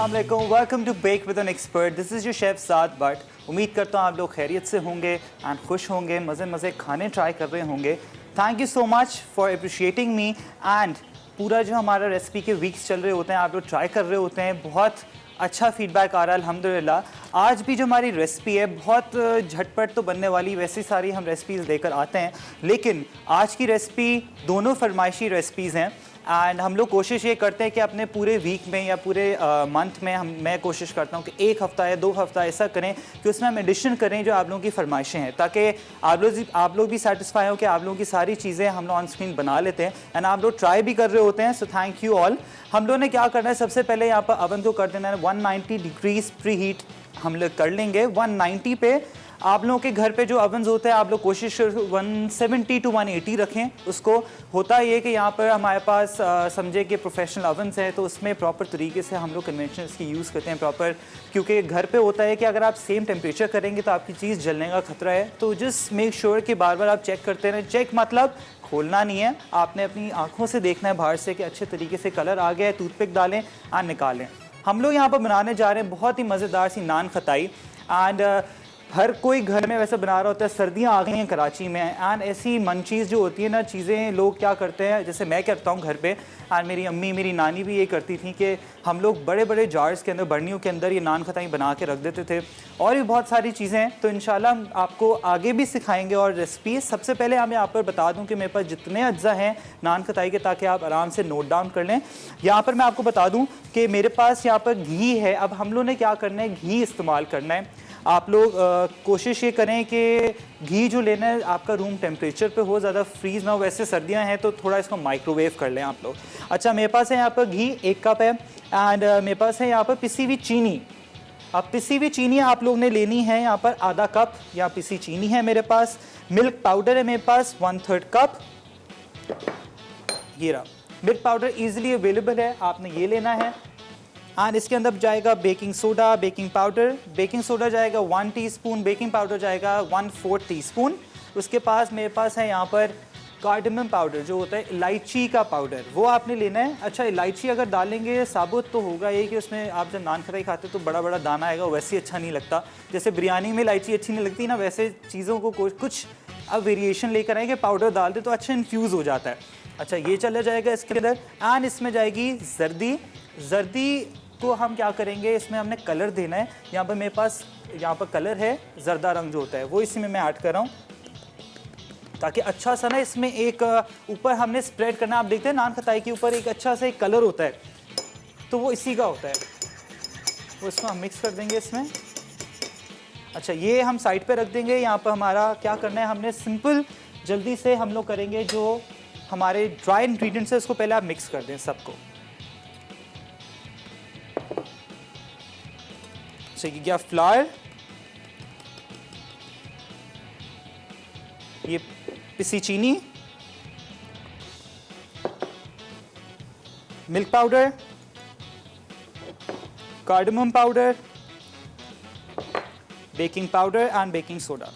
अस्सलाम वालेकुम, welcome to bake with an expert. This is your chef Saad Butt. उम्मीद करता हूँ आप लोग खैरियत से होंगे एंड खुश होंगे, मज़े मज़े खाने ट्राई कर रहे होंगे। Thank you so much for appreciating me. And पूरा जो हमारा रेसिपी के वीक्स चल रहे होते हैं, आप लोग ट्राई कर रहे होते हैं, बहुत अच्छा फीडबैक आ रहा है अल्हम्दुलिल्लाह। आज भी जो हमारी रेसिपी है बहुत झटपट तो बनने वाली, वैसी सारी हम रेसिपीज़ लेकर आते हैं, लेकिन आज की रेसिपी दोनों फरमाइशी रेसिपीज़ हैं। एंड हम लोग कोशिश ये करते हैं कि अपने पूरे वीक में या पूरे मंथ में मैं कोशिश करता हूँ कि एक हफ़्ता या 2 हफ़्ता ऐसा करें कि उसमें हम एडिशन करें जो आप लोगों की फरमाइशें हैं, ताकि आप लोग भी सेटिस्फाई हो कि आप लोगों की सारी चीज़ें हम लोग ऑन स्क्रीन बना लेते हैं एंड आप लोग ट्राई भी कर रहे होते हैं। So thank you all. हम लोगों ने क्या करना है, सबसे पहले यहाँ पर अवन को कर देना है 190 डिग्रीज प्री हीट हम लोग कर लेंगे। 190 पे आप लोगों के घर पे जो अवन्स होते हैं आप लोग कोशिश 170 टू 180 रखें उसको। होता ये कि यहाँ पर हमारे पास समझे कि प्रोफेशनल अवन्स हैं, तो उसमें प्रॉपर तरीके से हम लोग कन्वेंशनल की यूज़ करते हैं प्रॉपर, क्योंकि घर पे होता है कि अगर आप सेम टेम्परेचर करेंगे तो आपकी चीज़ जलने का खतरा है। तो जस्ट मेक श्योर कि बार बार आप चेक करते रहें। चेक मतलब खोलना नहीं है, आपने अपनी आँखों से देखना है बाहर से कि अच्छे तरीके से कलर आ गया है, टूथपिक डालें और निकालें। हम लोग यहाँ पर बनाने जा रहे हैं बहुत ही मज़ेदार सी नान खताई। एंड हर कोई घर में वैसे बना रहा होता है, सर्दियाँ आ गई हैं कराची में एंड ऐसी मंचीज़ जो होती है ना चीज़ें, लोग क्या करते हैं, जैसे मैं करता हूँ घर पे एंड मेरी अम्मी मेरी नानी भी ये करती थी कि हम लोग बड़े बड़े जार्स के अंदर, बर्नियों के अंदर ये नान खताई बना के रख देते थे। और भी बहुत सारी चीज़ें हैं, तो इंशाल्लाह हम आपको आगे भी सिखाएंगे और रेसिपी। सबसे पहले मैं यहाँ पर बता दूँ कि मेरे पास जितने अज्जा हैं नान खताई के, ताकि आप आराम से नोट डाउन कर लें। यहाँ पर मैं आपको बता दूँ कि मेरे पास यहाँ पर घी है। अब हम लोग ने क्या करना है, घी इस्तेमाल करना है। आप लोग कोशिश ये करें कि घी जो लेना है आपका रूम टेम्परेचर पे हो, ज़्यादा फ्रीज़ ना हो। वैसे सर्दियां हैं तो थोड़ा इसको माइक्रोवेव कर लें आप लोग। अच्छा, मेरे पास है यहाँ पर घी 1 कप है एंड मेरे पास है यहाँ पर पिसी हुई चीनी। अब पिसी हुई चीनी आप लोग ने लेनी है यहाँ पर आधा कप, या पिसी चीनी है मेरे पास। मिल्क पाउडर है मेरे पास 1/3 कप। ये रहा मिल्क पाउडर, ईजिली अवेलेबल है, आपने ये लेना है। एंड इसके अंदर जाएगा baking soda, baking powder. Baking soda जाएगा 1 टीस्पून, बेकिंग पाउडर जाएगा 1/4 टीस्पून। उसके पास मेरे पास है यहाँ पर कार्डमम पाउडर, जो होता है इलायची का पाउडर, वो आपने लेना है। अच्छा, इलायची अगर डालेंगे साबुत तो होगा ये कि उसमें आप जब नान खताई खाते तो बड़ा बड़ा दाना आएगा, वैसे ही अच्छा नहीं लगता। जैसे बिरयानी में इलायची अच्छी नहीं लगती ना, वैसे चीज़ों को कुछ अब वेरिएशन लेकर आए कि पाउडर डाल दे तो अच्छा इन्फ्यूज़ हो जाता है। अच्छा, ये चला जाएगा इसके अंदर। एंड इसमें जाएगी जर्दी। जर्दी को हम क्या करेंगे, इसमें हमने कलर देना है। यहाँ पर मेरे पास यहाँ पर कलर है, जर्दा रंग जो होता है वो इसी में मैं ऐड कर रहा हूँ, ताकि अच्छा सा ना इसमें एक ऊपर हमने स्प्रेड करना। आप देखते हैं नान खताई के ऊपर एक अच्छा सा एक कलर होता है, तो वो इसी का होता है, वो इसको हम मिक्स कर देंगे इसमें। अच्छा, ये हम साइड पे रख देंगे। यहाँ पर हमारा क्या करना है, हमने सिंपल जल्दी से हम लोग करेंगे जो हमारे ड्राई इंग्रेडिएंट्स है उसको पहले आप मिक्स कर दें सबको। ये क्या, फ्लावर, ये पिसी चीनी, milk powder, cardamom powder, baking powder and baking soda.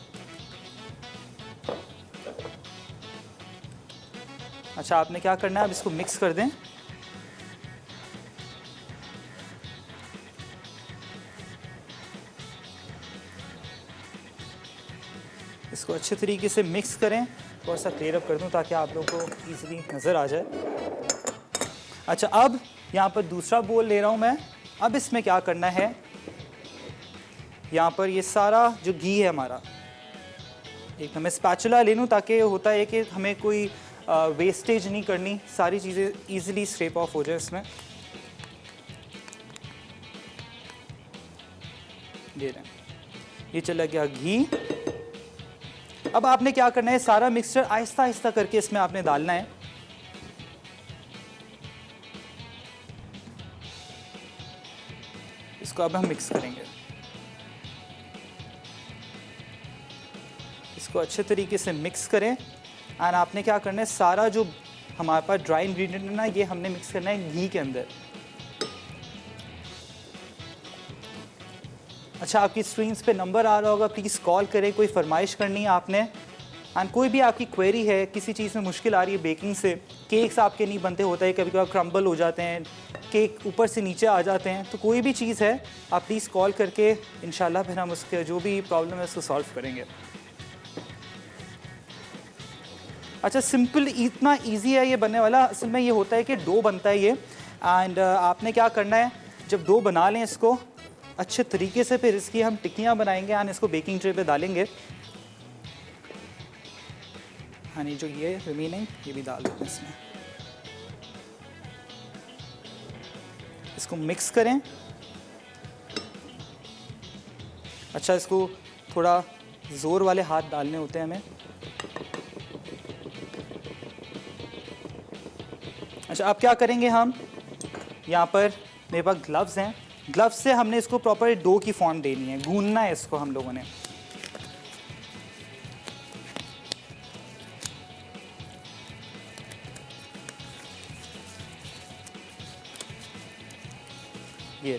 अच्छा, आपने क्या करना है, अब इसको मिक्स कर दें। इसको अच्छे तरीके से मिक्स करें। थोड़ा सा क्लियर अप कर दूं ताकि आप लोगों को इजीली नज़र आ जाए। अच्छा, अब यहाँ पर दूसरा बोल ले रहा हूँ मैं। अब इसमें क्या करना है, यहाँ पर ये सारा जो घी है हमारा, एक मैं स्पैचुला ले लूँ, ताकि होता है कि हमें कोई वेस्टेज नहीं करनी, सारी चीज़ें ईजिली स्क्रैप ऑफ हो जाए इसमें। ये चला गया घी। अब आपने क्या करना है, सारा मिक्सचर आहिस्ता आहिस्ता करके इसमें आपने डालना है। इसको अब हम मिक्स करेंगे। इसको अच्छे तरीके से मिक्स करें। एंड आपने क्या करना है, सारा जो हमारे पास ड्राई इंग्रेडिएंट है ना, ये हमने मिक्स करना है घी के अंदर। अच्छा, आपकी स्क्रीन्स पे नंबर आ रहा होगा, प्लीज़ कॉल करें। कोई फरमाइश करनी है आपने, एंड कोई भी आपकी क्वेरी है, किसी चीज़ में मुश्किल आ रही है बेकिंग से, केक्स आपके नहीं बनते, होता है कभी कभी क्रम्बल हो जाते हैं, केक ऊपर से नीचे आ जाते हैं। तो कोई भी चीज़ है आप प्लीज़ कॉल करके इंशाल्लाह फिर हम उसके जो भी प्रॉब्लम है उसको सॉल्व करेंगे। अच्छा, सिंपल इतना इजी है ये बनने वाला। असल में ये होता है कि डो बनता है ये, एंड आपने क्या करना है, जब डो बना लें इसको अच्छे तरीके से, फिर इसकी हम टिक्कियाँ बनाएंगे एंड इसको बेकिंग ट्रे पे डालेंगे। हनी जो ये रिमेनिंग ये भी डाल देते हैं इसमें। इसको मिक्स करें। अच्छा, इसको थोड़ा ज़ोर वाले हाथ डालने होते हैं हमें। अच्छा, अब क्या करेंगे, हम यहाँ पर मेरे पास ग्लव्स हैं, ग्लव्स से हमने इसको प्रॉपर डो की फॉर्म देनी है, गूंदना है इसको हम लोगों ने। ये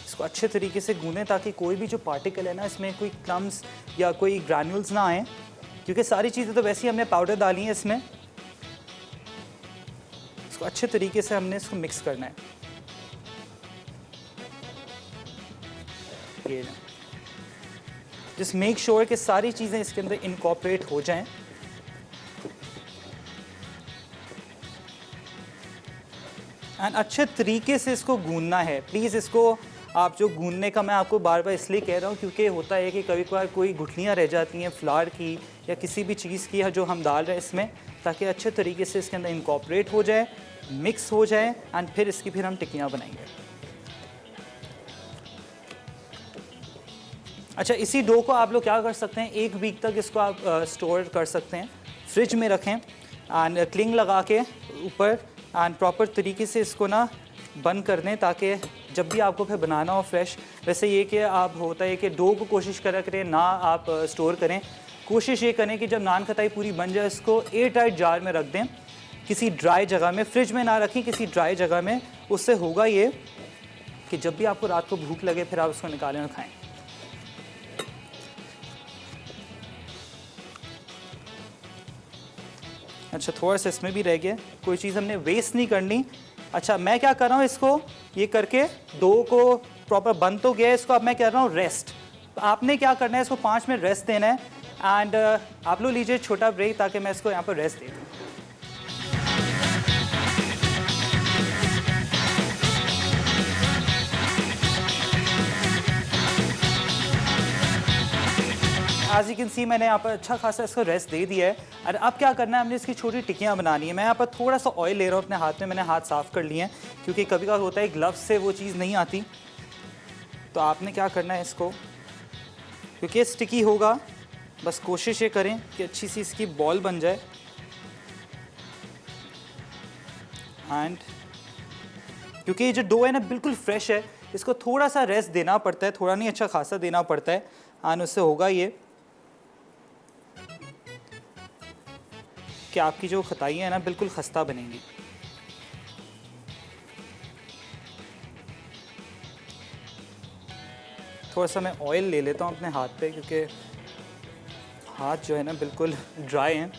इसको अच्छे तरीके से गूंदें ताकि कोई भी जो पार्टिकल है ना इसमें कोई क्रम्स या कोई ग्रैन्यूल्स ना आए, क्योंकि सारी चीज़ें तो वैसे ही हमने पाउडर डाली है इसमें। इसको अच्छे तरीके से हमने इसको मिक्स करना है। ये जस्ट मेक श्योर कि सारी चीज़ें इसके अंदर इनकॉर्पोरेट हो जाएं। एंड अच्छे तरीके से इसको गूंदना है। प्लीज़ इसको आप जो गूंदने का मैं आपको बार बार इसलिए कह रहा हूँ क्योंकि होता है कि कभी कभार कोई गुठलियाँ रह जाती हैं फ्लावर की या किसी भी चीज़ की जो हम डाल रहे हैं इसमें, ताकि अच्छे तरीके से इसके अंदर इनकॉर्पोरेट हो जाए, मिक्स हो जाए, एंड फिर इसकी फिर हम टिक्कियाँ बनाएंगे। अच्छा, इसी डो को आप लोग क्या कर सकते हैं, 1 वीक तक इसको आप स्टोर कर सकते हैं, फ्रिज में रखें एंड क्लिंग लगा के ऊपर, एंड प्रॉपर तरीके से इसको ना बंद कर दें ताकि जब भी आपको फिर बनाना हो फ्रेश। वैसे ये कि आप होता है कि डो को कोशिश करा करें ना आप स्टोर करें, कोशिश ये करें कि जब नान खटाई पूरी बन जाए इसको एयर टाइट जार में रख दें, किसी ड्राई जगह में, फ्रिज में ना रखें, किसी ड्राई जगह में। उससे होगा ये कि जब भी आपको रात को भूख लगे फिर आप उसको निकालें और खाएँ। अच्छा, थोड़ा सा इसमें भी रह गया, कोई चीज़ हमने वेस्ट नहीं करनी। अच्छा, मैं क्या कर रहा हूँ, इसको ये करके डो को प्रॉपर बंद तो गया है, इसको अब मैं कर रहा हूँ रेस्ट। तो आपने क्या करना है, इसको 5 मिनट रेस्ट देना है, एंड आप लोग लीजिए छोटा ब्रेक ताकि मैं इसको यहाँ पर रेस्ट दे दूँ। एज यू कैन सी मैंने यहाँ पर अच्छा खासा इसको रेस्ट दे दिया है। और अब क्या करना है, हमने इसकी छोटी टिक्कियाँ बनानी है। मैं यहाँ पर थोड़ा सा ऑयल ले रहा हूँ अपने हाथ में, मैंने हाथ साफ़ कर लिए हैं क्योंकि कभी कभी होता है ग्लव्स से वो चीज़ नहीं आती। तो आपने क्या करना है, इसको क्योंकि स्टिकी होगा, बस कोशिश ये करें कि अच्छी सी इसकी बॉल बन जाए। एंड क्योंकि ये जो डो है ना बिल्कुल फ्रेश है, इसको थोड़ा सा रेस्ट देना पड़ता है, थोड़ा नहीं अच्छा खासा देना पड़ता है, एंड उससे होगा ये कि आपकी जो खताइयाँ हैं ना बिल्कुल खस्ता बनेंगी। थोड़ा सा मैं ऑयल ले लेता हूँ अपने हाथ पे क्योंकि हाथ जो है ना बिल्कुल ड्राई हैं।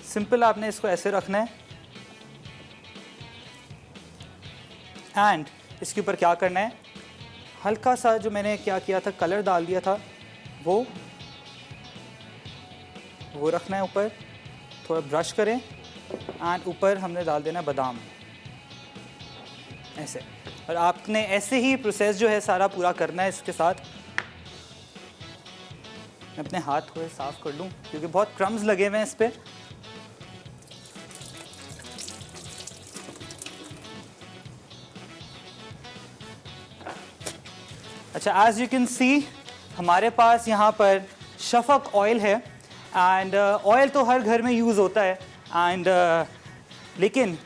सिंपल आपने इसको ऐसे रखना है, एंड इसके ऊपर क्या करना है, हल्का सा जो मैंने क्या किया था, कलर डाल दिया था, वो रखना है ऊपर, थोड़ा ब्रश करें, एंड ऊपर हमने डाल देना है बादाम ऐसे। और आपने ऐसे ही प्रोसेस जो है सारा पूरा करना है इसके साथ। मैं अपने हाथ थोड़े साफ़ कर लूँ क्योंकि बहुत क्रम्स लगे हुए हैं इस पर। अच्छा, एज यू कैन सी हमारे पास यहाँ पर शफक ऑयल है, एंड ऑयल तो हर घर में यूज़ होता है, एंड लेकिन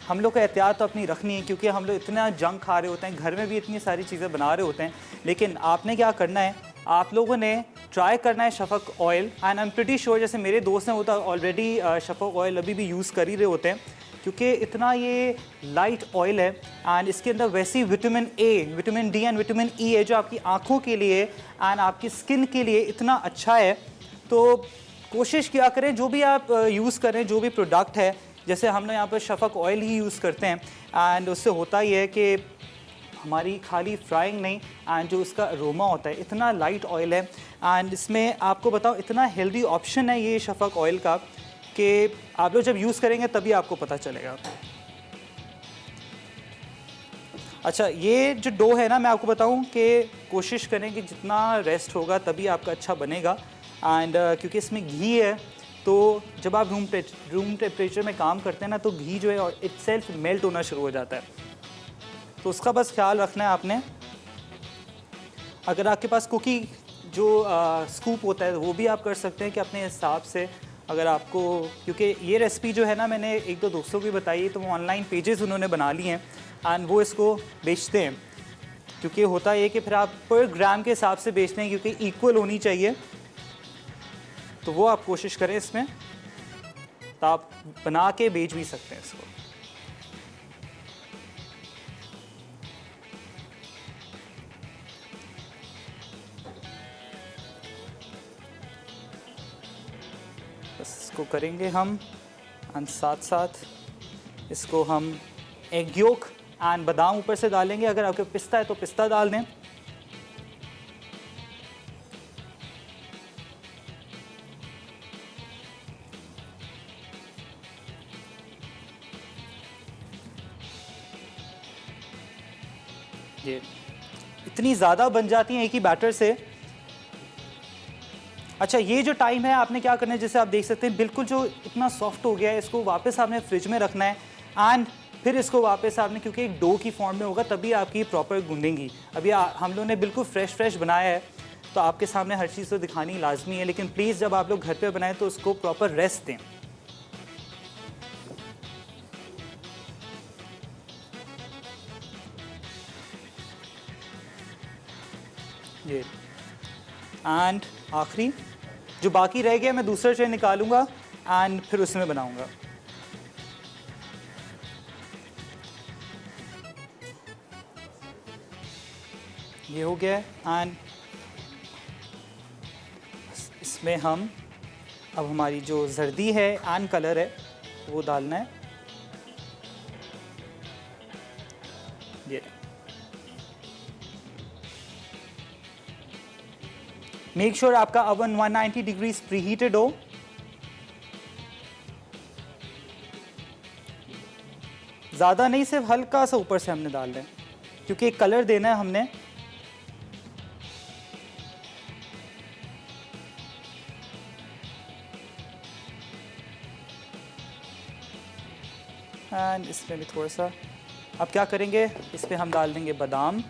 हम लोग को एहतियात तो अपनी रखनी है क्योंकि हम लोग इतना जंक खा रहे होते हैं, घर में भी इतनी सारी चीज़ें बना रहे होते हैं। लेकिन आपने क्या करना है, आप लोगों ने ट्राई करना है Shafaq oil, and I am pretty sure जैसे मेरे दोस्त हैं वो तो ऑलरेडी शफक ऑयल अभी भी यूज़ कर ही रहे होते हैं। क्योंकि इतना ये लाइट ऑयल है एंड इसके अंदर वैसी vitamin A, vitamin D and vitamin E है जो आपकी आँखों के लिए एंड आपकी स्किन के लिए इतना अच्छा है। तो कोशिश किया करें जो भी आप यूज़ करें, जो भी प्रोडक्ट है, जैसे हम लोग यहाँ पर शफ़क़ ऑयल ही यूज़ करते हैं एंड उससे होता ही है कि हमारी खाली फ्राइंग नहीं एंड जो उसका अरोमा होता है, इतना लाइट ऑयल है एंड इसमें आपको बताओ इतना हेल्दी ऑप्शन है ये शफ़क़ ऑयल का कि आप लोग जब यूज़ करेंगे तभी आपको पता चलेगा। अच्छा, ये जो डो है ना, मैं आपको बताऊं कि कोशिश करें कि जितना रेस्ट होगा तभी आपका अच्छा बनेगा एंड क्योंकि इसमें घी है तो जब आप रूम टेम्परेचर में काम करते हैं ना तो घी जो है इटसेल्फ मेल्ट होना शुरू हो जाता है, तो उसका बस ख्याल रखना है आपने। अगर आपके पास कुकी जो स्कूप होता है वो भी आप कर सकते हैं कि अपने हिसाब से, अगर आपको, क्योंकि ये रेसिपी जो है ना मैंने एक दो दोस्तों की बताई तो वो ऑनलाइन पेजेस उन्होंने बना लिए हैं एंड वो इसको बेचते हैं, क्योंकि होता है कि फिर आप पर ग्राम के हिसाब से बेचते हैं क्योंकि इक्वल होनी चाहिए, तो वो आप कोशिश करें इसमें, तो आप बना के बेच भी सकते हैं इसको। बस इसको करेंगे हम एंड साथ साथ इसको हम एग योक एंड बादाम ऊपर से डालेंगे। अगर आपके पिस्ता है तो पिस्ता डाल दें। ये इतनी ज़्यादा बन जाती हैं एक ही बैटर से। अच्छा, ये जो टाइम है आपने क्या करना है, जैसे आप देख सकते हैं बिल्कुल जो इतना सॉफ्ट हो गया है, इसको वापस आपने फ्रिज में रखना है एंड फिर इसको वापस आपने, क्योंकि एक डो की फॉर्म में होगा तभी आपकी प्रॉपर गूंदेंगी। अभी हम लोगों ने बिल्कुल फ्रेश बनाया है तो आपके सामने हर चीज़ तो दिखानी लाजमी है, लेकिन प्लीज़ जब आप लोग घर पे बनाएं तो उसको प्रॉपर रेस्ट दें। ये एंड आखिरी जो बाकी रह गया मैं दूसरा ट्रे निकालूंगा एंड फिर उसमें बनाऊंगा। ये हो गया है एंड इसमें हम अब हमारी जो जर्दी है एंड कलर है वो डालना है। ये मेक श्योर आपका अवन 190 डिग्रीज प्री हीटेड हो। ज़्यादा नहीं, सिर्फ हल्का सा ऊपर से हमने डाल दें क्योंकि एक कलर देना है हमने। एंड इसमें भी थोड़ा सा, अब क्या करेंगे, इस पर हम डाल देंगे बादाम।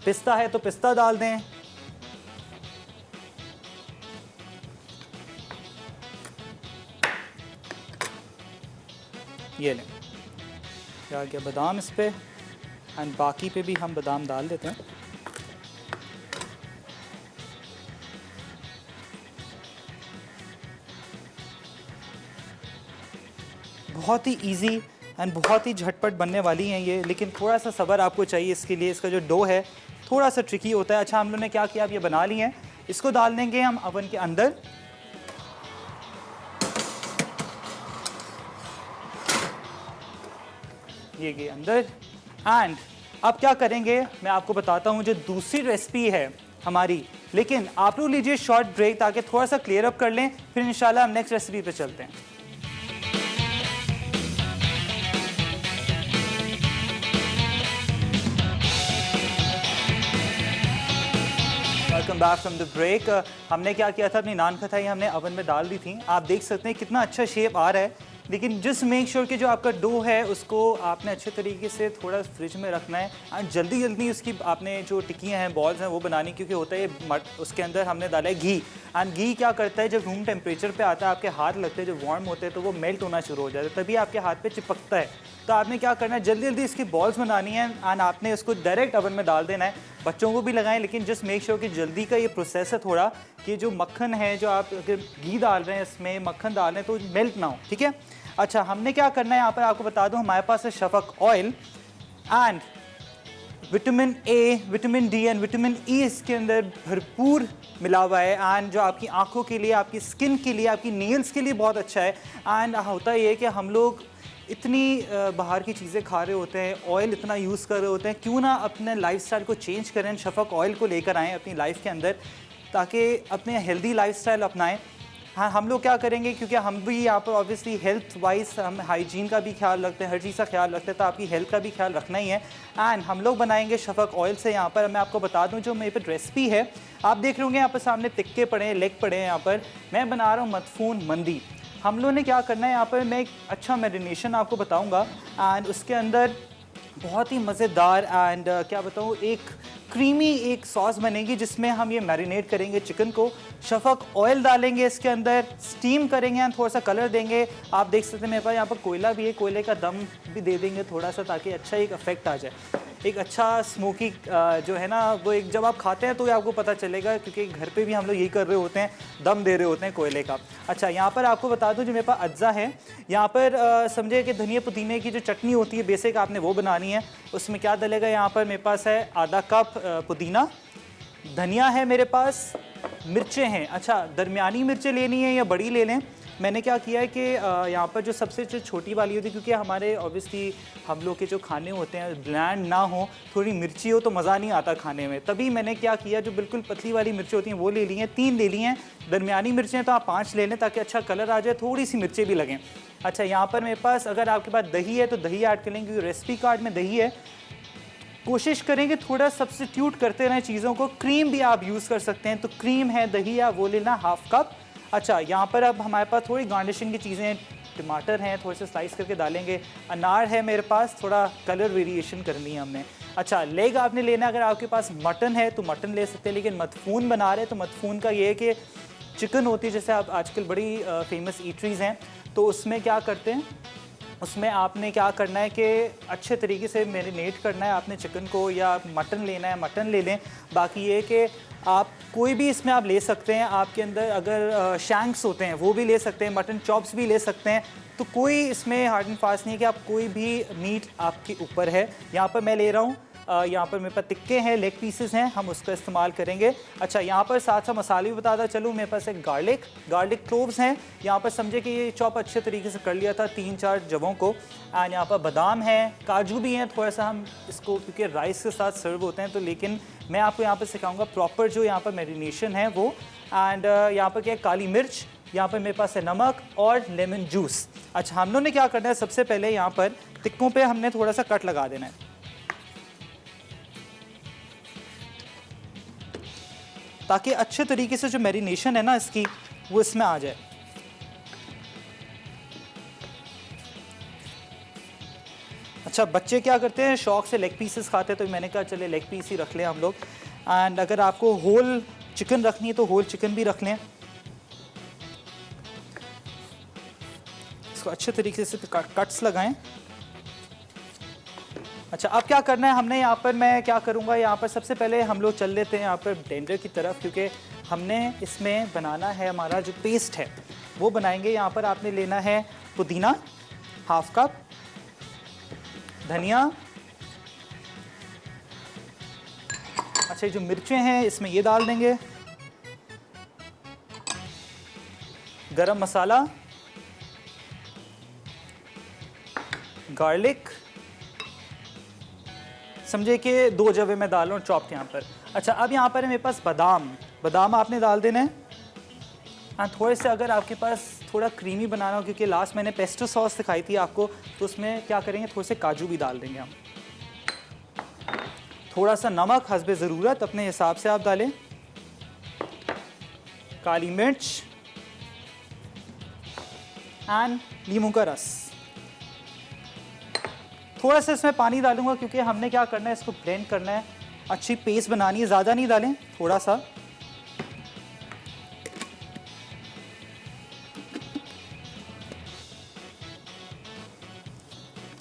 पिस्ता है तो पिस्ता डाल दें। ये लें, क्या गया बादाम इस पे एंड बाकी पे भी हम बादाम डाल देते हैं। बहुत ही इजी एंड बहुत ही झटपट बनने वाली हैं ये, लेकिन थोड़ा सा सब्र आपको चाहिए इसके लिए। इसका जो डो है थोड़ा सा ट्रिकी होता है। अच्छा, हम लोगों ने क्या किया, अब ये बना ली हैं, इसको डाल देंगे हम अवन के अंदर। ये गए अंदर एंड अब क्या करेंगे मैं आपको बताता हूँ जो दूसरी रेसिपी है हमारी, लेकिन आप लोग लीजिए शॉर्ट ब्रेक ताकि थोड़ा सा क्लियर अप कर लें, फिर इंशाल्लाह हम नेक्स्ट रेसिपी पे चलते हैं। Welcome back from the break. हमने क्या किया था, अपनी नान खटाई हमने अवन में डाल दी थी। आप देख सकते हैं कितना अच्छा शेप आ रहा है, लेकिन जस्ट मेक श्योर कि जो आपका डो है उसको आपने अच्छे तरीके से थोड़ा फ्रिज में रखना है एंड जल्दी उसकी आपने जो टिक्कियाँ हैं, बॉल्स हैं वो बनानी, क्योंकि होता है उसके अंदर हमने डाला है घी एंड घी क्या करता है, जब रूम टेम्परेचर पे आता है आपके हाथ लगते हैं, जब वार्म होते हैं तो वो मेल्ट होना शुरू हो जाता है, तभी आपके हाथ पे चिपकता है। तो आपने क्या करना है, जल्दी इसकी बॉल्स बनानी है एंड आपने उसको डायरेक्ट अवन में डाल देना है बच्चों को भी लगाएं, लेकिन जस्ट मेक श्योर कि जल्दी का ये प्रोसेस है थोड़ा, कि जो मक्खन है, जो आप अगर घी डाल रहे हैं इसमें, मक्खन डाल रहे हैं, तो मेल्ट ना हो, ठीक है। अच्छा, हमने क्या करना है यहाँ पर आपको बता दूँ, हमारे पास है Shafaq oil and vitamin A, vitamin D and vitamin E इसके अंदर भरपूर मिला हुआ है। एंड जो आपकी आंखों के लिए, आपकी स्किन के लिए, आपकी नेल्स के लिए बहुत अच्छा है। एंड होता ये है कि हम लोग इतनी बाहर की चीज़ें खा रहे होते हैं, ऑयल इतना यूज़ कर रहे होते हैं, क्यों ना अपने लाइफस्टाइल को चेंज करें, शफक ऑयल को लेकर आएँ अपनी लाइफ के अंदर, ताकि अपने हेल्दी लाइफस्टाइल अपनाएं। हाँ, हम लोग क्या करेंगे, क्योंकि हम भी यहाँ पर ऑब्वियसली हेल्थ वाइज हम हाइजीन का भी ख्याल रखते हैं, हर चीज़ का ख्याल रखते हैं, तो आपकी हेल्थ का भी ख्याल रखना ही है। एंड हम लोग बनाएंगे शफक ऑयल से। यहाँ पर मैं आपको बता दूँ, जो मेरे पे रेसिपी है, आप देख रहे होंगे यहाँ पर सामने टिक्के पड़े हैं, लेग पड़े हैं। यहाँ पर मैं बना रहा हूँ मदफून मंदी। हम लोगों ने क्या करना है, यहाँ पर मैं एक अच्छा मैरिनेशन आपको बताऊँगा, एंड उसके अंदर बहुत ही मज़ेदार एंड क्या बताऊँ, एक क्रीमी एक सॉस बनेगी, जिसमें हम ये मैरिनेट करेंगे चिकन को, शफक ऑयल डालेंगे इसके अंदर, स्टीम करेंगे एंड थोड़ा सा कलर देंगे। आप देख सकते हैं मेरे पास यहाँ पर कोयला भी है, कोयले का दम भी दे देंगे थोड़ा सा, ताकि अच्छा एक इफेक्ट आ जाए, एक अच्छा स्मोकी जो है ना, वो एक जब आप खाते हैं तो आपको पता चलेगा, क्योंकि घर पे भी हम लोग यही कर रहे होते हैं, दम दे रहे होते हैं कोयले का। अच्छा, यहाँ पर आपको बता दूं, जो मेरे पास अज्जा है, यहाँ पर समझे कि धनिया पुदीने की जो चटनी होती है बेसिक, आपने वो बनानी है। उसमें क्या डलेगा, यहाँ पर मेरे पास है आधा कप पुदीना, धनिया है मेरे पास, मिर्चें हैं। अच्छा, दरमियानी मिर्चें लेनी है या बड़ी ले लें। मैंने क्या किया है कि यहाँ पर जो सबसे जो छोटी वाली होती है, क्योंकि हमारे ऑब्वियसली हम लोग के जो खाने होते हैं ब्लैंड ना हो, थोड़ी मिर्ची हो तो मज़ा नहीं आता खाने में, तभी मैंने क्या किया, जो बिल्कुल पतली वाली मिर्ची होती हैं वो ले ली हैं, 3 ले ली हैं। दरमियानी मिर्चें तो आप 5 ले लें, ताकि अच्छा कलर आ जाए, थोड़ी सी मिर्चें भी लगें। अच्छा, यहाँ पर मेरे पास अगर आपके पास दही है तो दही ऐड कर लें, क्योंकि रेसिपी कार्ड में दही है। कोशिश करेंगे थोड़ा सब्स्टिट्यूट करते रहें चीज़ों को। क्रीम भी आप यूज़ कर सकते हैं, तो क्रीम है, दही है, वो लेना हाफ कप। अच्छा, यहाँ पर अब हमारे पास थोड़ी गार्निशिंग की चीज़ें हैं, टमाटर हैं, थोड़े से स्लाइस करके डालेंगे, अनार है मेरे पास, थोड़ा कलर वेरिएशन करनी है हमने। अच्छा, लेग आपने लेना है, अगर आपके पास मटन है तो मटन ले सकते हैं, लेकिन मदफून बना रहे तो मदफून का ये है कि चिकन होती है, जैसे आप आजकल बड़ी फेमस ईटरीज़ हैं, तो उसमें क्या करते हैं, उसमें आपने क्या करना है कि अच्छे तरीके से मैरिनेट करना है आपने चिकन को, या मटन लेना है मटन ले लें। बाकी ये कि आप कोई भी इसमें आप ले सकते हैं, आपके अंदर अगर शैंक्स होते हैं वो भी ले सकते हैं, मटन चॉप्स भी ले सकते हैं, तो कोई इसमें हार्ड एंड फास्ट नहीं है कि आप कोई भी मीट आपके ऊपर है। यहाँ पर मैं ले रहा हूँ, यहाँ पर मेरे पास टिक्के हैं, लेग पीसेस हैं, हम उसका इस्तेमाल करेंगे। अच्छा, यहाँ पर साथ साथ मसाले भी बताता चलूँ, मेरे पास एक गार्लिक क्लोव्स हैं, यहाँ पर समझे कि ये चॉप अच्छे तरीके से कर लिया था 3-4 जगहों को। एंड यहाँ पर बादाम है, काजू भी हैं, थोड़ा सा हम इसको क्योंकि राइस के साथ सर्व होते हैं, तो लेकिन मैं आपको यहाँ पर सिखाऊंगा प्रॉपर जो यहाँ पर मैरिनेशन है वो। एंड यहाँ पर क्या है, काली मिर्च, यहाँ पर मेरे पास है नमक और लेमन जूस। अच्छा, हम लोगों ने क्या करना है, सबसे पहले यहाँ पर टिक्कों पे हमने थोड़ा सा कट लगा देना है, ताकि अच्छे तरीके से जो मैरिनेशन है ना इसकी, वो इसमें आ जाए। अच्छा, बच्चे क्या करते हैं, शौक से लेग पीसेस खाते हैं, तो मैंने कहा चले लेग पीस ही रख लें हम लोग। एंड अगर आपको होल चिकन रखनी है तो होल चिकन भी रख लें। इसको अच्छे तरीके से कट्स लगाएं। अच्छा, अब क्या करना है हमने, यहाँ पर मैं क्या करूँगा, यहाँ पर सबसे पहले हम लोग चल लेते हैं यहाँ पर ब्लेंडर की तरफ, क्योंकि हमने इसमें बनाना है हमारा जो पेस्ट है वो बनाएंगे। यहाँ पर आपने लेना है पुदीना हाफ कप, धनिया, अच्छा जो मिर्चें हैं इसमें ये डाल देंगे, गरम मसाला, गार्लिक, समझे कि 2 जवे मैं डाल रहा हूँ चॉप्ड यहाँ पर। अच्छा, अब यहाँ पर है मेरे पास बादाम आपने डाल देना है। हाँ, थोड़े से अगर आपके पास थोड़ा क्रीमी बनाना हो, क्योंकि लास्ट मैंने पेस्टो सॉस सिखाई थी आपको, तो उसमें क्या करेंगे, थोड़े से काजू भी डाल देंगे हम। थोड़ा सा नमक हस्बे ज़रूरत, अपने हिसाब से आप डालें, काली मिर्च एंड नींबू का रस। थोड़ा सा इसमें पानी डालूंगा, क्योंकि हमने क्या करना है, इसको ब्लेंड करना है, अच्छी पेस्ट बनानी है, ज़्यादा नहीं डालें, थोड़ा सा।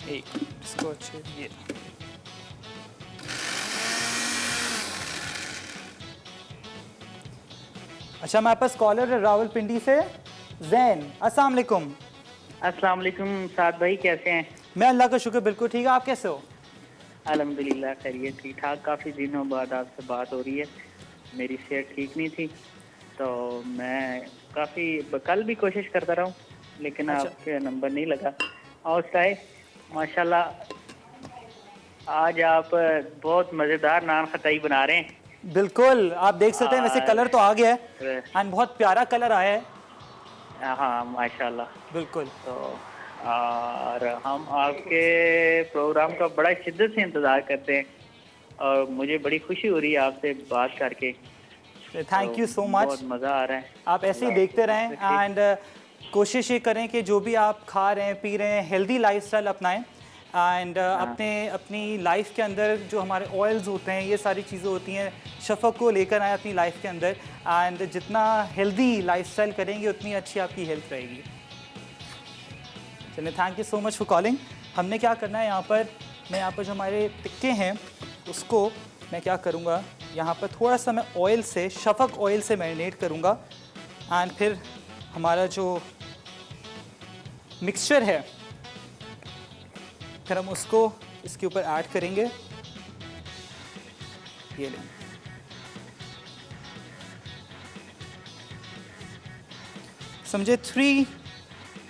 इसको अच्छे ये अच्छा, हमारे पास कॉलर है रावलपिंडी से जैन। अस्सलाम वालेकुम। अस्सलाम वालेकुम साद भाई, कैसे हैं? मैं अल्लाह का शुक्र बिल्कुल ठीक है, आप कैसे हो? अल्हम्दुलिल्लाह खैरियत, ठीक ठाक। काफ़ी दिनों बाद आपसे बात हो रही है। मेरी सेहत ठीक नहीं थी तो मैं काफ़ी कल भी कोशिश करता रहा हूँ, लेकिन अच्छा आपके नंबर नहीं लगा। और साहे माशाल्लाह आज आप बहुत मज़ेदार नान खटाई बना रहे हैं। बिल्कुल, आप देख सकते हैं, वैसे कलर तो आ गया है और एंड बहुत प्यारा कलर आया है। हाँ माशाल्लाह। बिल्कुल। तो और हम आपके प्रोग्राम का बड़ा शिद्दत से इंतज़ार करते हैं और मुझे बड़ी खुशी हो रही है आपसे बात करके। तो थैंक यू सो बहुत मच। मज़ा आ रहा है। आप ऐसे ही अल्लाह देखते आपको रहें खुश रखे। एंड कोशिश ये करें कि जो भी आप खा रहे हैं पी रहे हैं हेल्दी लाइफस्टाइल अपनाएं एंड हाँ अपनी लाइफ के अंदर जो हमारे ऑयल्स होते हैं, ये सारी चीज़ें होती हैं, शफ़क़ को लेकर आए अपनी लाइफ के अंदर एंड जितना हेल्दी लाइफस्टाइल करेंगे उतनी अच्छी आपकी हेल्थ रहेगी। चलिए, thank you so much for calling. हमने क्या करना है यहाँ पर, मैं यहाँ पर जो हमारे टिक्के हैं उसको मैं क्या करूँगा, यहाँ पर थोड़ा सा मैं ऑयल से, शफ़क़ ऑयल से मैरिनेट करूँगा एंड फिर हमारा जो मिक्सचर है फिर हम उसको इसके ऊपर ऐड करेंगे। ये लें, समझे 3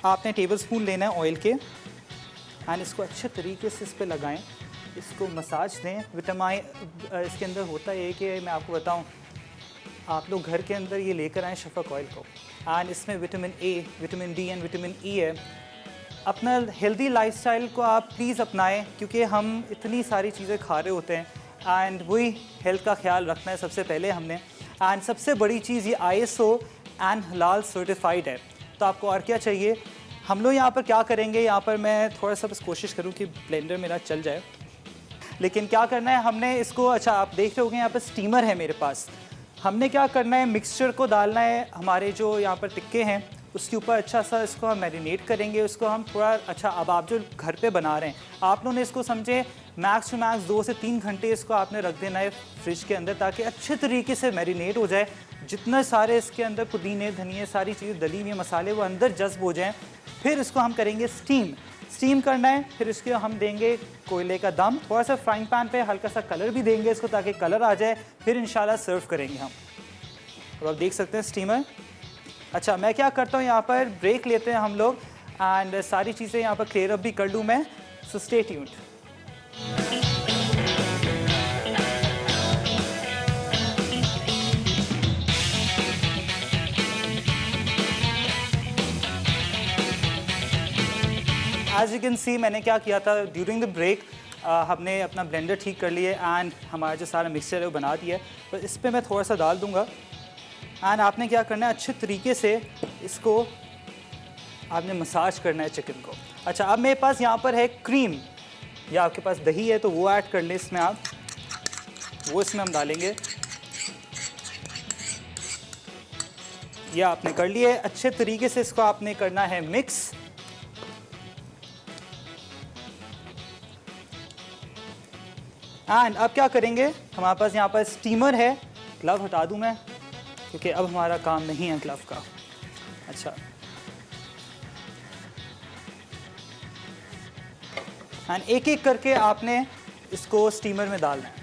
आपने टेबलस्पून लेना है ऑयल के एंड इसको अच्छे तरीके से इस पे लगाएं, इसको मसाज दें। विटामिन इसके अंदर होता है कि मैं आपको बताऊं, आप लोग घर के अंदर ये लेकर आएँ शफ़क़ ऑयल को एंड इसमें vitamin A, vitamin D and vitamin E है। अपना हेल्दी लाइफस्टाइल को आप प्लीज़ अपनाएं क्योंकि हम इतनी सारी चीज़ें खा रहे होते हैं एंड वही हेल्थ का ख्याल रखना है सबसे पहले हमने। एंड सबसे बड़ी चीज़ ये ISO एंड हलाल सर्टिफाइड है, तो आपको और क्या चाहिए। हम लोग यहाँ पर क्या करेंगे, यहाँ पर मैं थोड़ा सा बस कोशिश करूँ कि ब्लेंडर मेरा चल जाए, लेकिन क्या करना है हमने इसको, अच्छा आप देख रहे होंगे यहाँ पर स्टीमर है मेरे पास। हमने क्या करना है, मिक्सचर को डालना है हमारे जो यहाँ पर टिक्के हैं उसके ऊपर, अच्छा सा इसको हम मैरिनेट करेंगे उसको हम थोड़ा। अच्छा, अब आप जो घर पे बना रहे हैं आप लोगों ने इसको समझे मैक्स टू मैक्स 2 से 3 घंटे इसको आपने रख देना है फ्रिज के अंदर ताकि अच्छे तरीके से मैरिनेट हो जाए। जितने सारे इसके अंदर पुदीने धनिए सारी चीज़ें डली हुई मसाले वो अंदर जज्ब हो जाएँ। फिर इसको हम करेंगे स्टीम करना है, फिर इसके हम देंगे कोयले का दम, थोड़ा सा फ्राइंग पैन पे हल्का सा कलर भी देंगे इसको ताकि कलर आ जाए, फिर इंशाल्लाह सर्व करेंगे हम। और आप देख सकते हैं स्टीमर। अच्छा, मैं क्या करता हूँ, यहाँ पर ब्रेक लेते हैं हम लोग एंड सारी चीज़ें यहाँ पर क्लियर अप भी कर लूँ मैं, so stay tuned. As you can see मैंने क्या किया था ड्यूरिंग द ब्रेक, हमने अपना ब्लेंडर ठीक कर लिया एंड हमारा जो सारा मिक्सचर है वो बना दिया है। तो इस पर मैं थोड़ा सा डाल दूँगा एंड आपने क्या करना है, अच्छे तरीके से इसको आपने मसाज करना है चिकन को। अच्छा, अब मेरे पास यहाँ पर है क्रीम, या आपके पास दही है तो वो ऐड कर लें इसमें आप, वो इसमें हम डालेंगे। ये आपने कर लिए, अच्छे तरीके से इसको आपने करना है मिक्स। एंड अब क्या करेंगे, हमारे पास यहाँ पर स्टीमर है, ग्लव हटा दूँ मैं क्योंकि अब हमारा काम नहीं है ग्लव का। अच्छा, एंड एक एक करके आपने इसको स्टीमर में डालना है।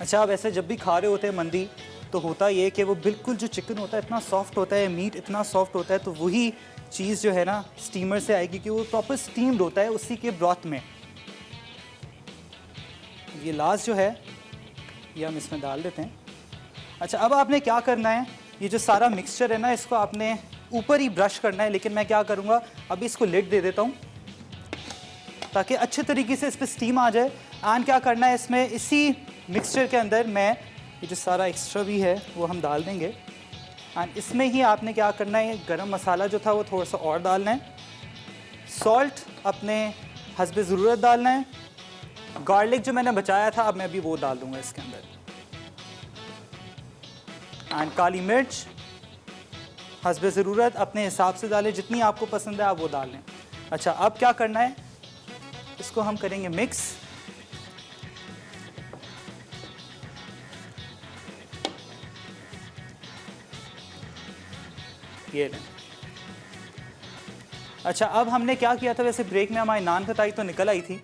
अच्छा, अब ऐसे जब भी खा रहे होते हैं मंदी तो होता ये कि वो बिल्कुल जो चिकन होता है इतना सॉफ्ट होता है, मीट इतना सॉफ्ट होता है, तो वही चीज़ जो है ना स्टीमर से आएगी कि वो प्रॉपर स्टीम्ड होता है उसी के ब्रॉथ में। ये लास्ट जो है ये हम इसमें डाल देते हैं। अच्छा, अब आपने क्या करना है, ये जो सारा मिक्सचर है ना इसको आपने ऊपर ही ब्रश करना है, लेकिन मैं क्या करूँगा अभी इसको लिड दे देता हूँ ताकि अच्छे तरीके से इस पर स्टीम आ जाए। एंड क्या करना है, इसमें इसी मिक्सचर के अंदर मैं ये जो सारा एक्स्ट्रा भी है वो हम डाल देंगे एंड इसमें ही आपने क्या करना है, गरम मसाला जो था वो थोड़ा सा और डालना है, सॉल्ट अपने हस्बे ज़रूरत डालना है, गार्लिक जो मैंने बचाया था अब मैं अभी वो डाल दूंगा इसके अंदर, एंड काली मिर्च हस्ब ज़रूरत अपने हिसाब से डालें, जितनी आपको पसंद है आप वो डाल लें। अच्छा, अब क्या करना है, इसको हम करेंगे मिक्स। ये लें। अच्छा, अब हमने क्या किया था, वैसे ब्रेक में हमारी नान खताई तो निकल आई थी,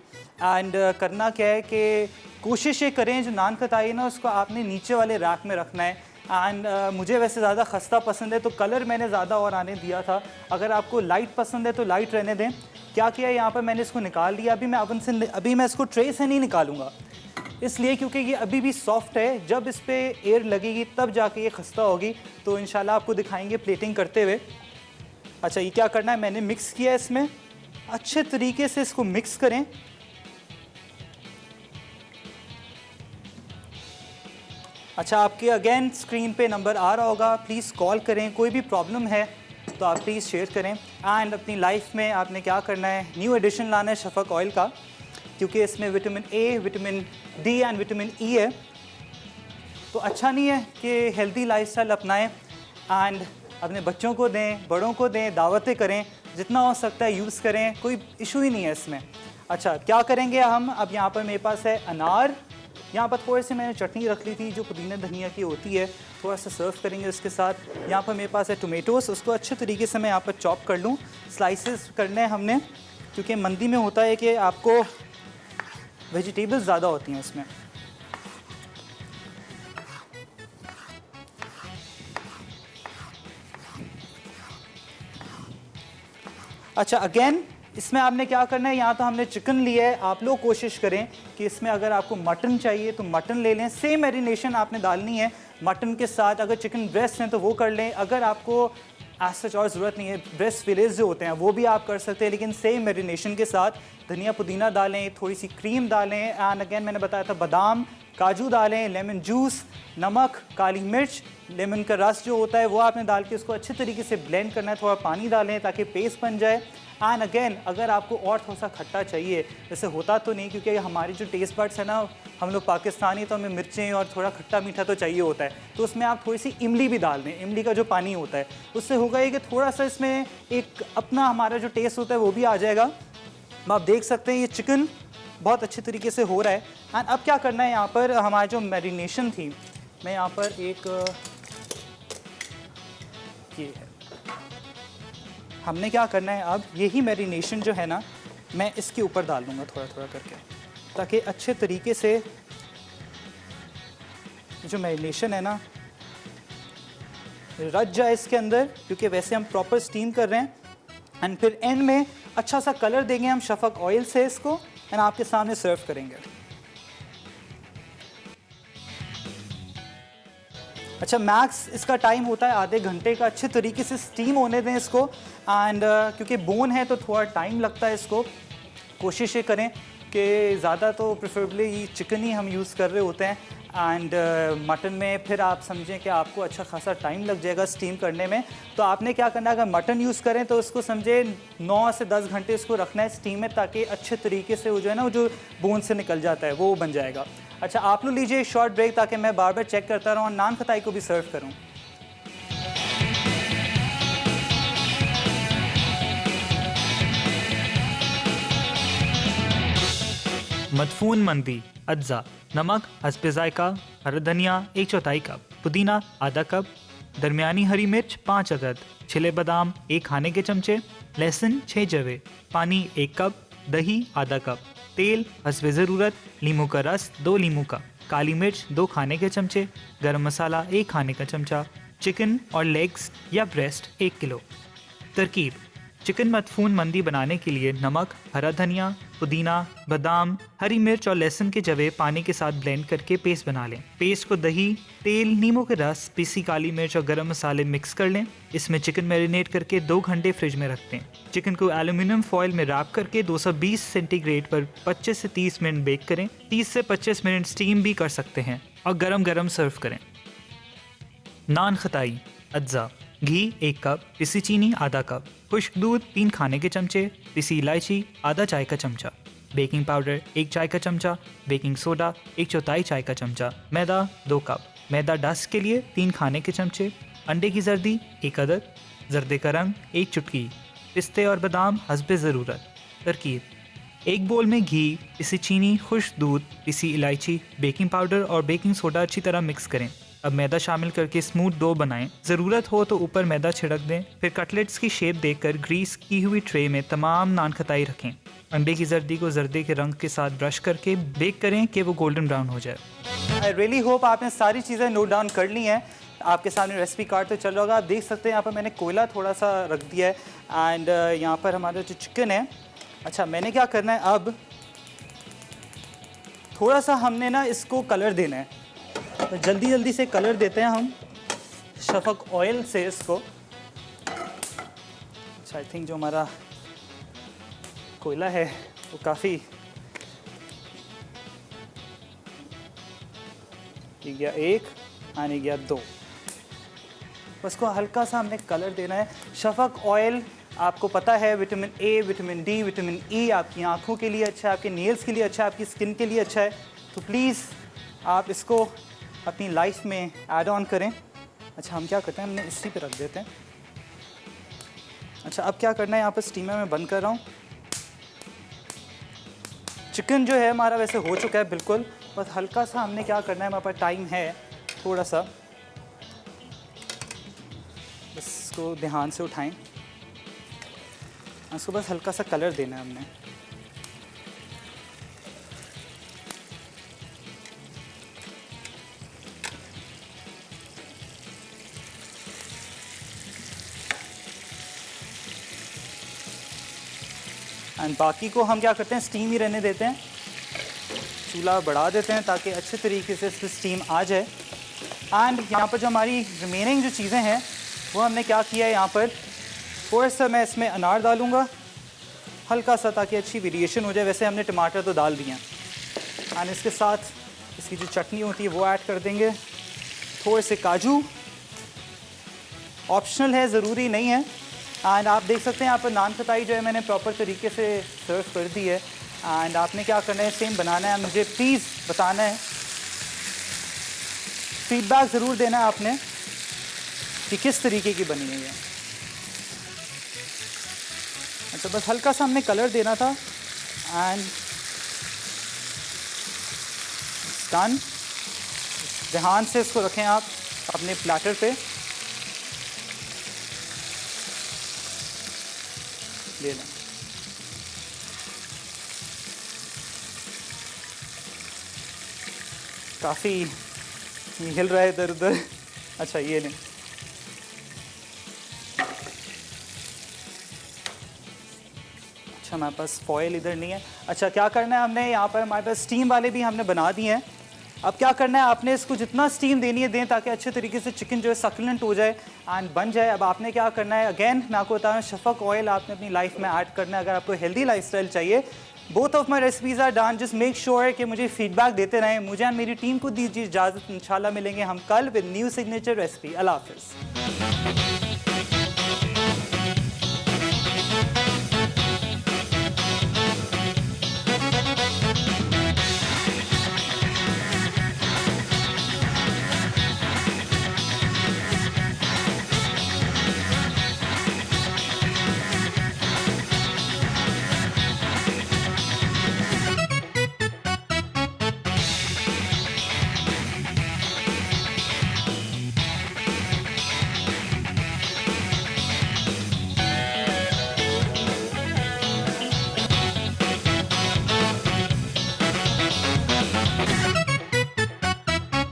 एंड करना क्या है कि कोशिश ये करें जो नान खताई है ना उसको आपने नीचे वाले रैक में रखना है। एंड मुझे वैसे ज़्यादा खस्ता पसंद है तो कलर मैंने ज़्यादा और आने दिया था। अगर आपको लाइट पसंद है तो लाइट रहने दें। क्या किया, यहाँ पर मैंने इसको निकाल लिया। अभी मैं इसको ट्रे से नहीं निकालूंगा, इसलिए क्योंकि ये अभी भी सॉफ्ट है। जब इस पर एयर लगेगी तब जाके ये खस्ता होगी। तो इंशाल्लाह आपको दिखाएंगे प्लेटिंग करते हुए। अच्छा, ये क्या करना है, मैंने मिक्स किया है, इसमें अच्छे तरीके से इसको मिक्स करें। अच्छा, आपके अगेन स्क्रीन पे नंबर आ रहा होगा, प्लीज़ कॉल करें। कोई भी प्रॉब्लम है तो आप प्लीज़ शेयर करें। एंड अपनी लाइफ में आपने क्या करना है, न्यू एडिशन लाना है शफक ऑयल का, क्योंकि इसमें vitamin A, vitamin D and vitamin E है। तो अच्छा नहीं है कि हेल्दी लाइफस्टाइल अपनाएं एंड अपने बच्चों को दें, बड़ों को दें, दावतें करें, जितना हो सकता है यूज़ करें, कोई इशू ही नहीं है इसमें। अच्छा, क्या करेंगे हम, अब यहाँ पर मेरे पास है अनार, यहाँ पर थोड़ी सी मैंने चटनी रख ली थी जो पुदीना धनिया की होती है, थोड़ा सा सर्व करेंगे उसके साथ। यहाँ पर मेरे पास है टोमेटोस, उसको अच्छे तरीके से मैं यहाँ पर चॉप कर लूँ। स्लाइसेस करने हैं हमने, क्योंकि मंदी में होता है कि आपको वेजिटेबल्स ज़्यादा होती हैं उसमें। अच्छा, अगेन इसमें आपने क्या करना है, यहाँ तो हमने चिकन लिया है। आप लोग कोशिश करें कि इसमें अगर आपको मटन चाहिए तो मटन ले लें। सेम मैरिनेशन आपने डालनी है मटन के साथ। अगर चिकन ब्रेस्ट हैं तो वो कर लें। अगर आपको एज सच और ज़रूरत नहीं है, ब्रेस्ट फिलेज जो होते हैं वो भी आप कर सकते हैं, लेकिन सेम मैरिनेशन के साथ धनिया पुदीना डालें, थोड़ी सी क्रीम डालें, एंड अगेन मैंने बताया था बादाम काजू डालें, लेमन जूस, नमक, काली मिर्च, लेमन का रस जो होता है वो आपने डाल के उसको अच्छे तरीके से ब्लेंड करना है। थोड़ा पानी डालें ताकि पेस्ट बन जाए। एंड अगेन अगर आपको और थोड़ा सा खट्टा चाहिए, वैसे होता तो नहीं क्योंकि हमारी जो टेस्ट बड्स है ना, हम लोग पाकिस्तानी, तो हमें मिर्चें और थोड़ा खट्टा मीठा तो चाहिए होता है, तो उसमें आप थोड़ी सी इमली भी डाल दें। इमली का जो पानी होता है उससे होगा ये कि थोड़ा सा इसमें एक अपना हमारा जो टेस्ट होता है वो भी आ जाएगा। आप देख सकते हैं ये चिकन बहुत अच्छे तरीके से हो रहा है। एंड अब क्या करना है, यहाँ पर हमारी जो मैरिनेशन थी, मैं यहाँ पर एक ये है, हमने क्या करना है, अब यही मैरिनेशन जो है ना मैं इसके ऊपर डाल दूँगा थोड़ा थोड़ा करके, ताकि अच्छे तरीके से जो मैरिनेशन है ना रच जाए इसके अंदर, क्योंकि वैसे हम प्रॉपर स्टीम कर रहे हैं। एंड फिर एंड में अच्छा सा कलर देंगे हम शफक ऑयल से इसको, एंड आपके सामने सर्व करेंगे। अच्छा, मैक्स इसका टाइम होता है आधे घंटे का। अच्छे तरीके से स्टीम होने दें इसको। एंड क्योंकि बोन है तो थोड़ा टाइम लगता है इसको। कोशिश ये करें कि ज़्यादा तो प्रेफरेबली चिकन ही हम यूज़ कर रहे होते हैं। एंड मटन में फिर आप समझें कि आपको अच्छा खासा टाइम लग जाएगा स्टीम करने में। तो आपने क्या करना है, अगर मटन यूज़ करें तो उसको समझे 9 से 10 घंटे इसको रखना है स्टीम में, ताकि अच्छे तरीके से वो जो है ना वो जो बोन से निकल जाता है वो बन जाएगा। अच्छा, आप लोग लीजिए शॉर्ट ब्रेक, ताकि मैं बार बार चेक करता रहूँ और नान खताई को भी सर्व करूँ। मदफून मंदी अज्जा, नमक हस्बे जायका, हरा धनिया 1/4 कप, पुदीना आधा कप, दरमियानी हरी मिर्च 5 अदद, छिले बादाम 1 खाने के चमचे, लहसुन 6 जवे, पानी 1 कप, दही आधा कप, तेल हस्बे ज़रूरत, लीमू का रस 2 लीमू का, काली मिर्च 2 खाने के चमचे, गरम मसाला 1 खाने का चमचा, चिकन और लेग्स या ब्रेस्ट 1 किलो। तरकीब: चिकन मदफून मंदी बनाने के लिए नमक, हरा धनिया, पुदीना, बादाम, हरी मिर्च और लहसुन के जवे पानी के साथ ब्लेंड करके पेस्ट बना लें। पेस्ट को दही, तेल, नींबू के रस, पिसी काली मिर्च और गरम मसाले मिक्स कर लें। इसमें चिकन मैरिनेट करके 2 घंटे फ्रिज में रख दें। चिकन को एल्यूमिनियम फॉइल में रैप करके 220 सेंटीग्रेड पर 25 से 30 मिनट बेक करें। 30 से 25 मिनट स्टीम भी कर सकते हैं और गरम गरम सर्व करें। नान खताई अज्जा: घी 1 कप, पिसी चीनी आधा कप, खुश्क दूध 3 खाने के चमचे, पिसी इलायची आधा चाय का चमचा, बेकिंग पाउडर 1 चाय का चमचा, बेकिंग सोडा 1/4 चाय का चमचा, मैदा 2 कप, मैदा डस्ट के लिए 3 खाने के चमचे, अंडे की जर्दी 1 अदद, जर्दे का रंग 1 चुटकी, पिस्ते और बादाम हस्बे ज़रूरत। तरकीब: एक बोल में घी, पिसी चीनी, खुश्क दूध, पिसी इलायची, बेकिंग पाउडर और बेकिंग सोडा अच्छी तरह मिक्स करें। अब मैदा शामिल करके स्मूथ डो बनाएं। ज़रूरत हो तो ऊपर मैदा छिड़क दें। फिर कटलेट्स की शेप देकर ग्रीस की हुई ट्रे में तमाम नान खताई रखें। अंडे की जर्दी को जर्दे के रंग के साथ ब्रश करके बेक करें कि वो गोल्डन ब्राउन हो जाए। आई रियली होप आपने सारी चीज़ें नोट डाउन कर ली हैं। आपके सामने रेसिपी कार्ड तो चल रहा होगा, आप देख सकते हैं यहाँ पर मैंने कोयला थोड़ा सा रख दिया है एंड यहाँ पर हमारा जो चिकन है। अच्छा, मैंने क्या करना है, अब थोड़ा सा हमने ना इसको कलर देना है, तो जल्दी से कलर देते हैं हम शफक ऑयल से इसको। अच्छा, आई थिंक जो हमारा कोयला है वो काफ़ी गया 1 आने गया 2, बस को हल्का सा हमने कलर देना है। शफक ऑयल आपको पता है vitamin A, vitamin D, vitamin E आपकी आँखों के लिए अच्छा है, आपके नेल्स के लिए अच्छा है, आपकी स्किन के लिए अच्छा है। तो प्लीज़ आप इसको अपनी लाइफ में ऐड ऑन करें। अच्छा, हम क्या करते हैं, हमने इसी पे रख देते हैं। अच्छा, अब क्या करना है, यहाँ पर स्टीमर में बंद कर रहा हूँ। चिकन जो है हमारा वैसे हो चुका है बिल्कुल, बस हल्का सा हमने क्या करना है, हमारे पास टाइम है थोड़ा सा, बस इसको ध्यान से उठाएं, इसको बस हल्का सा कलर देना है हमने। एंड बाकी को हम क्या करते हैं, स्टीम ही रहने देते हैं। चूल्हा बढ़ा देते हैं ताकि अच्छे तरीके से इस पर स्टीम आ जाए। एंड यहाँ पर जो हमारी रिमेनिंग जो चीज़ें हैं वो हमने क्या किया है, यहाँ पर थोड़ा सा मैं इसमें अनार डालूँगा हल्का सा, ताकि अच्छी वेरिएशन हो जाए। वैसे हमने टमाटर तो डाल दिए हैं। एंड इसके साथ इसकी जो चटनी होती है वो ऐड कर देंगे। थोड़े से काजू, ऑप्शनल है, ज़रूरी नहीं है। एंड आप देख सकते हैं यहाँ पर नान खताई जो है मैंने प्रॉपर तरीके से सर्व कर दी है। एंड आपने क्या करना है, सेम बनाना है। मुझे प्लीज़ बताना है, फीडबैक ज़रूर देना है आपने कि किस तरीके की बनी है ये। अच्छा, बस हल्का सा हमने कलर देना था एंड डन। ध्यान से इसको रखें आप अपने प्लेटर पे। ले लें। काफ़ी हिल रहा है इधर उधर। अच्छा, ये लें। अच्छा, हमारे पास फॉयल इधर नहीं है। अच्छा, क्या करना है हमने, यहाँ पर हमारे पास स्टीम वाले भी हमने बना दिए हैं। अब क्या करना है, आपने इसको जितना स्टीम देनी है दें, ताकि अच्छे तरीके से चिकन जो है सक्लेंट हो जाए एंड बन जाए। अब आपने क्या करना है, अगेन मैं आपको बता रहा हूँ, शफक ऑयल आपने अपनी लाइफ में ऐड करना है अगर आपको हेल्दी लाइफस्टाइल चाहिए। Both of my recipes are done. Just make sure कि मुझे फीडबैक देते रहें। मुझे और मेरी टीम को दीजिए इजाज़त। इंशाल्लाह मिलेंगे हम कल विद न्यू सिग्नेचर रेसिपी। अल्लाह हाफ़िज़।